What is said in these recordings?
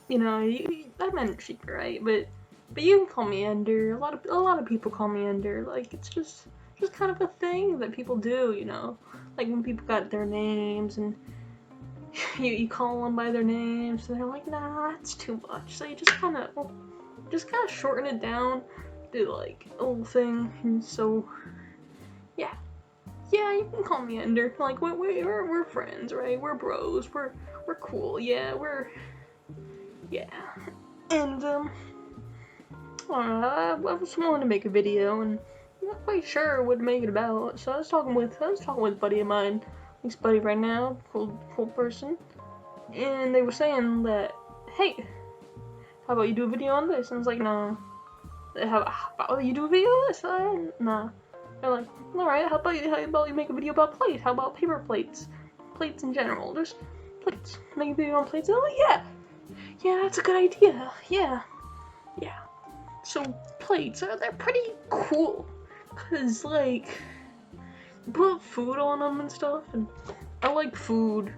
You know, I meant cheaper, right? But you can call me Ender. A lot of people call me Ender. Like it's just kind of a thing that people do. You know, like when people got their names and you call them by their names, and they're like, nah, that's too much. So you just kind of shorten it down, do like a little thing, and so yeah, you can call me Ender. Like we're friends, right? We're bros. We're cool. Yeah, and I was willing to make a video, and I'm not quite sure what to make it about. So I was talking with a buddy of mine, this buddy right now, cool person, and they were saying that, hey, how about you do a video on this? And I was like, no. How about you do a video on this? Nah. They're like, alright, how about you make a video about plates? How about paper plates? Plates in general, just plates. Make a video on plates. And I'm like, yeah, that's a good idea. Yeah. So plates, they're pretty cool, cause like, you put food on them and stuff, and I like food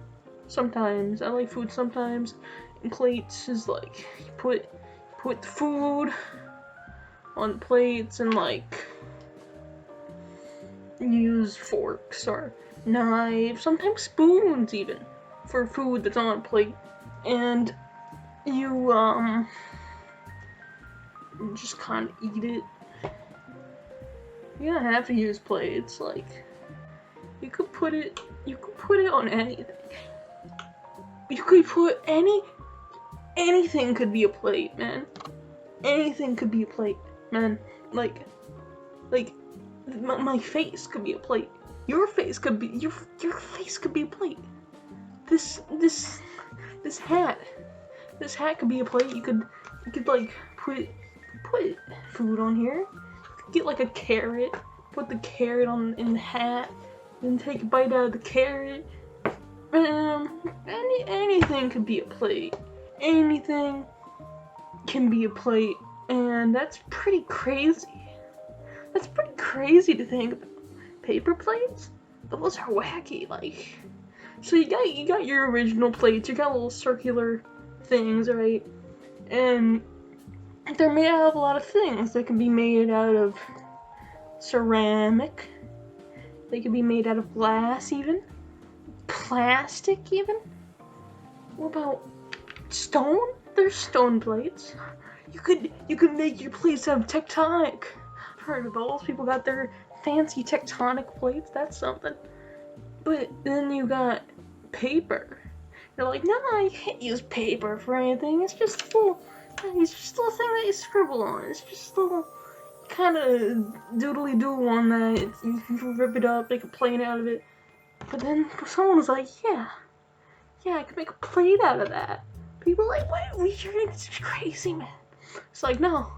sometimes. And plates is like, you put food on plates and like use forks or knives, sometimes spoons even, for food that's on a plate. And you just kind of eat it. You don't have to use plates. Like you could put it on anything. You could put anything could be a plate, man. Anything could be a plate, man. Like my face could be a plate. Your face could be your face could be a plate. This hat could be a plate. You could like put food on here. Get like a carrot, put the carrot in the hat, then take a bite out of the carrot. Anything could be a plate. Anything can be a plate, and that's pretty crazy. That's pretty crazy to think about. Paper plates? Those are wacky, like. So you got your original plates, you got little circular things, right? And they're made out of a lot of things. They can be made out of ceramic. They can be made out of glass even. Plastic even. What about stone? There's stone plates. You could make your plates out of tectonic. I've heard of those. People got their fancy tectonic plates. That's something. But then you got paper. You're like, no, you can't use paper for anything. It's just a little thing that you scribble on. It's just a little kind of doodly doo on that. You can rip it up, make a plate out of it. But then someone was like, yeah, I can make a plate out of that. People are like, wait, you're crazy, man. It's like, no,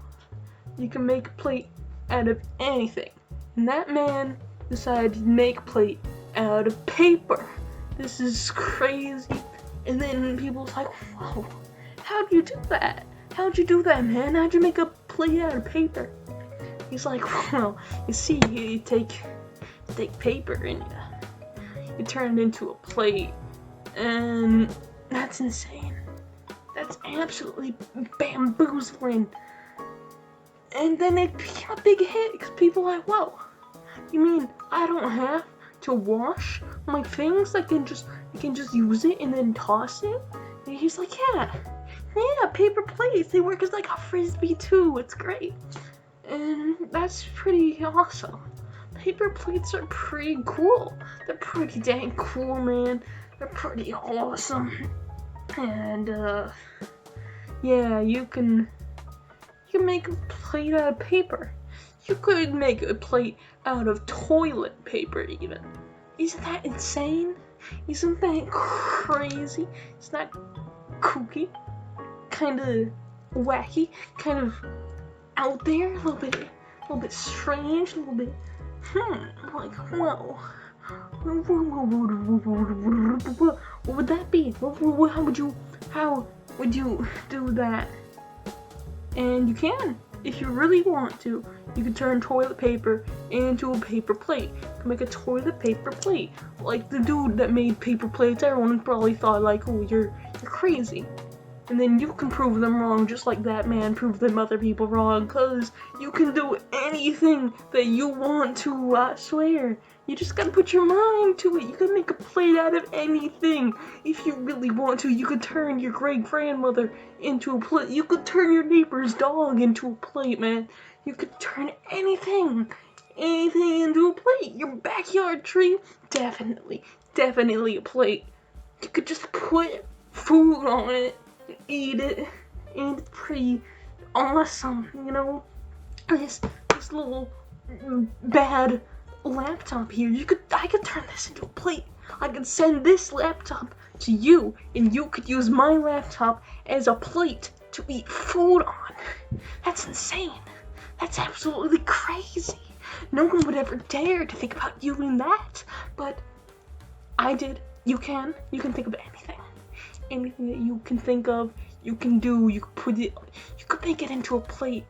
you can make a plate out of anything. And that man decided to make a plate out of paper. This is crazy. And then people was like, whoa, how'd you do that? How'd you do that, man? How'd you make a plate out of paper? He's like, well, you see, you take paper and you turn it into a plate. And that's insane. That's absolutely bamboozling. And then it became a big hit because people are like, whoa, you mean I don't have to wash my things? I can just use it and then toss it? And he's like, yeah, paper plates, they work as like a frisbee too. It's great. And that's pretty awesome. Paper plates are pretty cool. They're pretty dang cool, man. They're pretty awesome. And yeah, you can make a plate out of paper. You could make a plate out of toilet paper even. Isn't that insane? Isn't that crazy? Isn't that kooky? Kind of wacky? Kind of out there? A little bit strange? A little bit, like, whoa. What would that be? How would you do that? And you can, if you really want to. You can turn toilet paper into a paper plate. You can make a toilet paper plate. Like the dude that made paper plates, everyone probably thought like, oh, you're crazy. and then you can prove them wrong just like that man proved them other people wrong, cause you can do anything that you want to, I swear. You just gotta put your mind to it. You can make a plate out of anything. If you really want to, you could turn your great-grandmother into a plate. You could turn your neighbor's dog into a plate, man. You could turn anything into a plate. Your backyard tree, definitely a plate. You could just put food on it, eat it, and it's pretty awesome, you know? This little bad laptop here, I could turn this into a plate. I could send this laptop to you, and you could use my laptop as a plate to eat food on. That's insane. That's absolutely crazy. No one would ever dare to think about doing that, but I did. You can think of anything. Anything that you can think of, you can do, you could make it into a plate.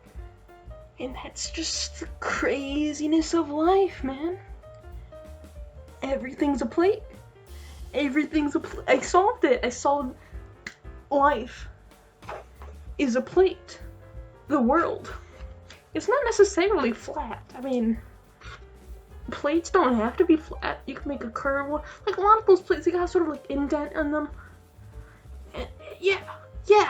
And that's just the craziness of life, man. Everything's a plate. I solved it. I solved life is a plate. The world. It's not necessarily flat. I mean, plates don't have to be flat. You can make a curve one. Like a lot of those plates, they got sort of like indent on them. And yeah,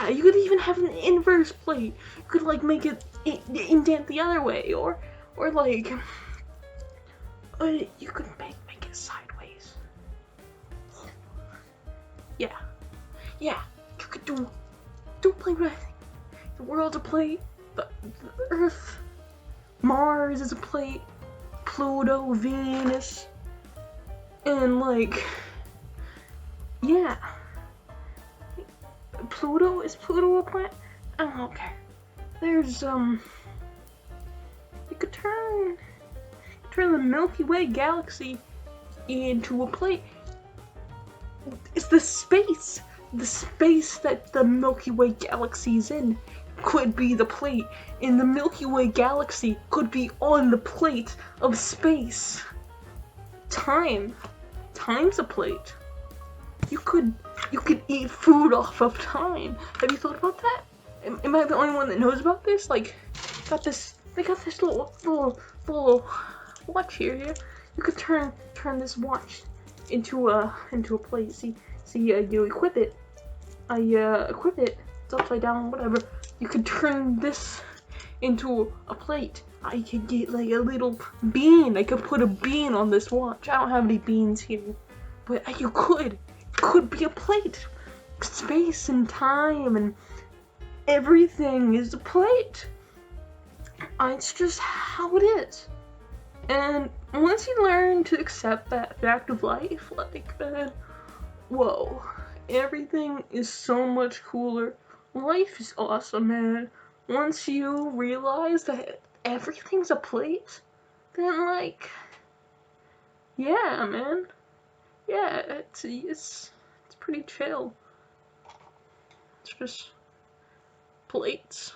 you could even have an inverse plate. You could like make it indent the other way, or like you could make it sideways. Yeah, you could do a plate with anything. The world's a plate. The Earth, Mars is a plate. Pluto, Venus, and like, yeah. Is Pluto a planet? Oh, okay. There's, you could turn the Milky Way galaxy into a plate. It's the space that the Milky Way galaxy's in could be the plate, and the Milky Way galaxy could be on the plate of space. Time's a plate. You could eat food off of time. Have you thought about that? Am I the only one that knows about this? Like, they got this little watch here. You could turn this watch into a plate. See, you equip it. Equip it. It's upside down, whatever. You could turn this into a plate. I could get like a little bean. I could put a bean on this watch. I don't have any beans here, but you could. It could be a plate. Space and time and everything is a plate. It's just how it is. And once you learn to accept that fact of life, like that, whoa, everything is so much cooler. Life is awesome, man. Once you realize that everything's a plate, then like, yeah, man. Yeah, it's pretty chill. It's just plates.